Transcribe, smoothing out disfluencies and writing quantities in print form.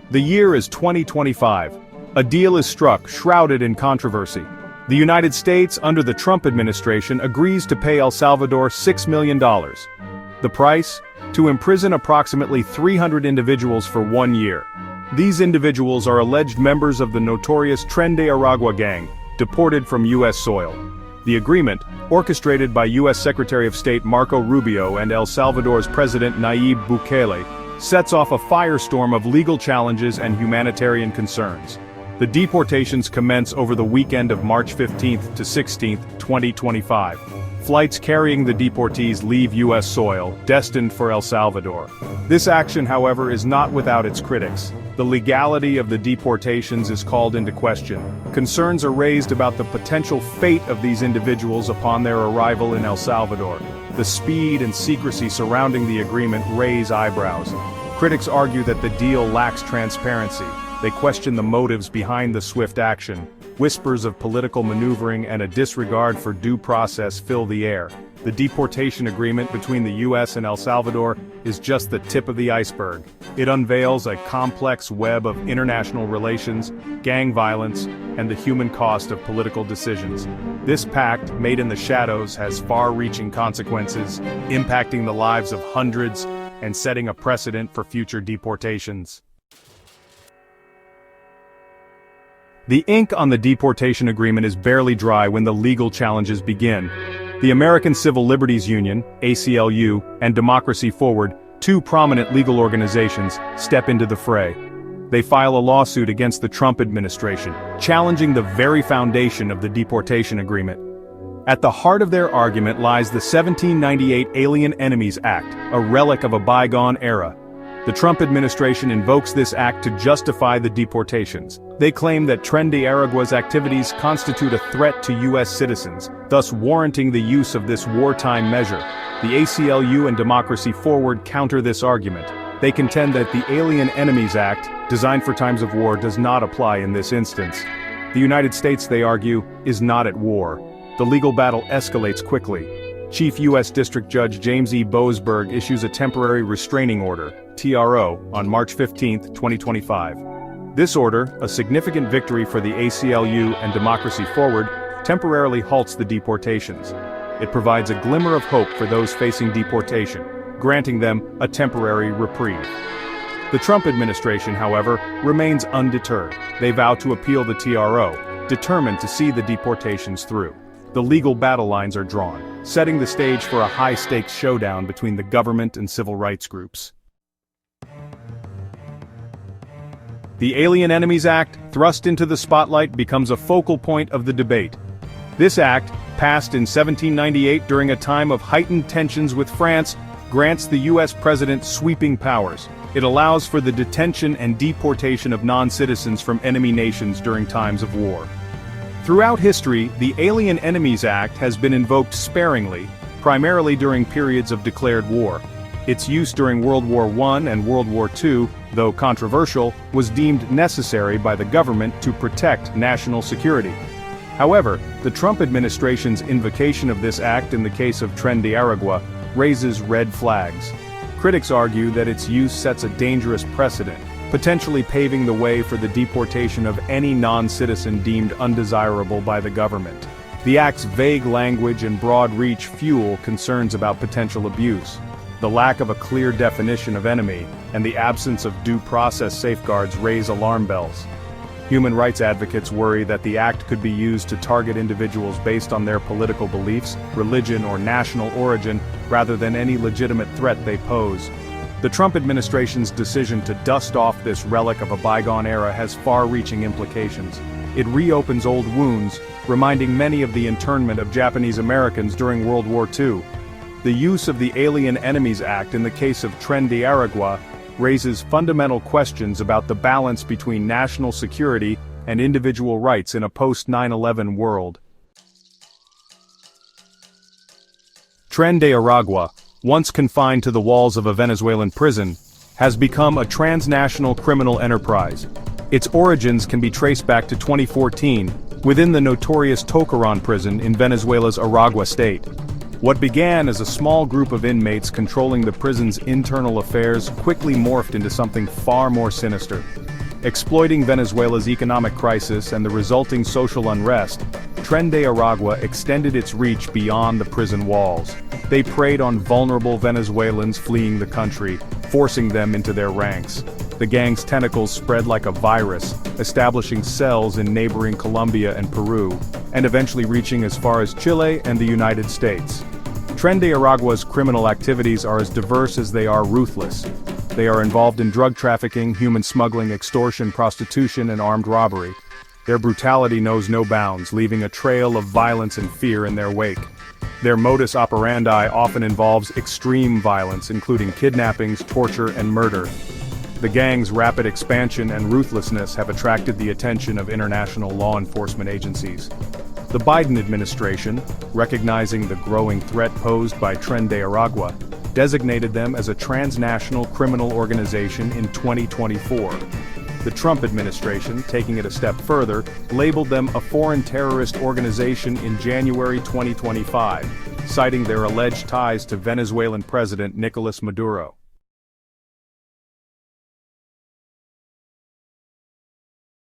The year is 2025. A deal is struck, shrouded in controversy. The United States, under the Trump administration, agrees to pay El Salvador $6 million. The price? To imprison approximately 300 individuals for 1 year. These individuals are alleged members of the notorious Tren de Aragua gang, deported from U.S. soil. The agreement, orchestrated by U.S. Secretary of State Marco Rubio and El Salvador's President Nayib Bukele, sets off a firestorm of legal challenges and humanitarian concerns. The deportations commence over the weekend of March 15th to 16th, 2025. Flights carrying the deportees leave U.S. soil, destined for El Salvador. This action, however, is not without its critics. The legality of the deportations is called into question. Concerns are raised about the potential fate of these individuals upon their arrival in El Salvador. The speed and secrecy surrounding the agreement raise eyebrows. Critics argue that the deal lacks transparency. They question the motives behind the swift action. Whispers of political maneuvering and a disregard for due process fill the air. The deportation agreement between the U.S. and El Salvador is just the tip of the iceberg. It unveils a complex web of international relations, gang violence, and the human cost of political decisions. This pact, made in the shadows, has far-reaching consequences, impacting the lives of hundreds and setting a precedent for future deportations. The ink on the deportation agreement is barely dry when the legal challenges begin. The American Civil Liberties Union, ACLU, and Democracy Forward, two prominent legal organizations, step into the fray. They file a lawsuit against the Trump administration, challenging the very foundation of the deportation agreement. At the heart of their argument lies the 1798 Alien Enemies Act, a relic of a bygone era. The Trump administration invokes this act to justify the deportations. They claim that Tren de Aragua's activities constitute a threat to U.S. citizens, thus warranting the use of this wartime measure. The ACLU and Democracy Forward counter this argument. They contend that the Alien Enemies Act, designed for times of war, does not apply in this instance. The United States, they argue, is not at war. The legal battle escalates quickly. Chief U.S. District Judge James E. Boasberg issues a temporary restraining order, TRO, on March 15, 2025. This order, a significant victory for the ACLU and Democracy Forward, temporarily halts the deportations. It provides a glimmer of hope for those facing deportation, granting them a temporary reprieve. The Trump administration, however, remains undeterred. They vow to appeal the TRO, determined to see the deportations through. The legal battle lines are drawn, setting the stage for a high-stakes showdown between the government and civil rights groups. The Alien Enemies Act, thrust into the spotlight, becomes a focal point of the debate. This act, passed in 1798 during a time of heightened tensions with France, grants the U.S. president sweeping powers. It allows for the detention and deportation of non-citizens from enemy nations during times of war. Throughout history, the Alien Enemies Act has been invoked sparingly, primarily during periods of declared war. Its use during World War I and World War II, though controversial, was deemed necessary by the government to protect national security. However, the Trump administration's invocation of this act in the case of Tren de Aragua raises red flags. Critics argue that its use sets a dangerous precedent, potentially paving the way for the deportation of any non-citizen deemed undesirable by the government. The act's vague language and broad reach fuel concerns about potential abuse. The lack of a clear definition of enemy and the absence of due process safeguards raise alarm bells. Human rights advocates worry that the act could be used to target individuals based on their political beliefs, religion, or national origin, rather than any legitimate threat they pose. The Trump administration's decision to dust off this relic of a bygone era has far-reaching implications. It reopens old wounds, reminding many of the internment of Japanese Americans during World War II. The use of the Alien Enemies Act in the case of Tren de Aragua raises fundamental questions about the balance between national security and individual rights in a post-9/11 world. Tren de Aragua, once confined to the walls of a Venezuelan prison, has become a transnational criminal enterprise. Its origins can be traced back to 2014, within the notorious Tocaron prison in Venezuela's Aragua state. What began as a small group of inmates controlling the prison's internal affairs quickly morphed into something far more sinister. Exploiting Venezuela's economic crisis and the resulting social unrest, Tren de Aragua extended its reach beyond the prison walls. They preyed on vulnerable Venezuelans fleeing the country, forcing them into their ranks. The gang's tentacles spread like a virus, establishing cells in neighboring Colombia and Peru, and eventually reaching as far as Chile and the United States. Tren de Aragua's criminal activities are as diverse as they are ruthless. They are involved in drug trafficking, human smuggling, extortion, prostitution, and armed robbery. Their brutality knows no bounds, leaving a trail of violence and fear in their wake. Their modus operandi often involves extreme violence, including kidnappings, torture, and murder. The gang's rapid expansion and ruthlessness have attracted the attention of international law enforcement agencies. The Biden administration, recognizing the growing threat posed by Tren de Aragua, designated them as a transnational criminal organization in 2024. The Trump administration, taking it a step further, labeled them a foreign terrorist organization in January 2025, citing their alleged ties to Venezuelan President Nicolas Maduro.